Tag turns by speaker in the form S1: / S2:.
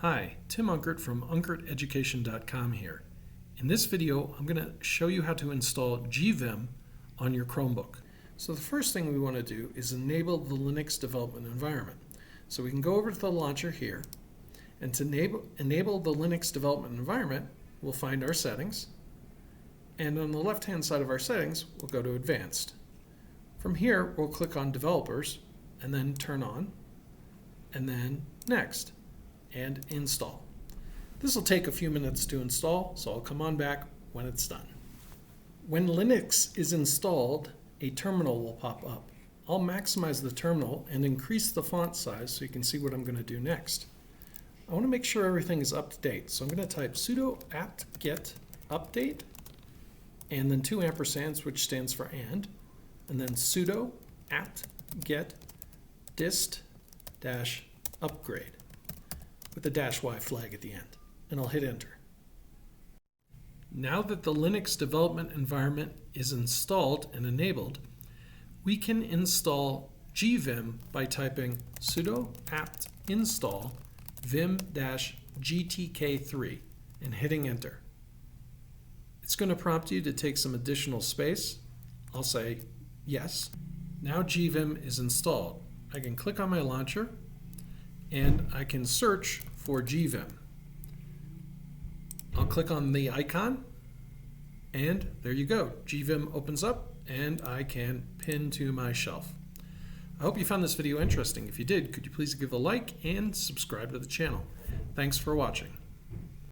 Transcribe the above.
S1: Hi, Tim Unkert from UnkertEducation.com here. In this video, I'm going to show you how to install Gvim on your Chromebook. So the first thing we want to do is enable the Linux development environment. So we can go over to the launcher here, and to enable the Linux development environment, we'll find our settings, and on the left-hand side of our settings, we'll go to Advanced. From here, we'll click on Developers, and then Turn On, and then Next, and Install. This will take a few minutes to install, so I'll come on back when it's done. When Linux is installed, a terminal will pop up. I'll maximize the terminal and increase the font size so you can see what I'm going to do next. I want to make sure everything is up to date, so I'm going to type sudo apt-get update, and then 2 ampersands, which stands for and then sudo apt-get dist-upgrade with a -y flag at the end, and I'll hit enter. Now that the Linux development environment is installed and enabled, we can install Gvim by typing sudo apt install vim-gtk3 and hitting enter. It's going to prompt you to take some additional space. I'll say yes. Now Gvim is installed. I can click on my launcher and I can search for Gvim. I'll click on the icon and there you go. Gvim opens up and I can pin to my shelf. I hope you found this video interesting. If you did, could you please give a like and subscribe to the channel. Thanks for watching.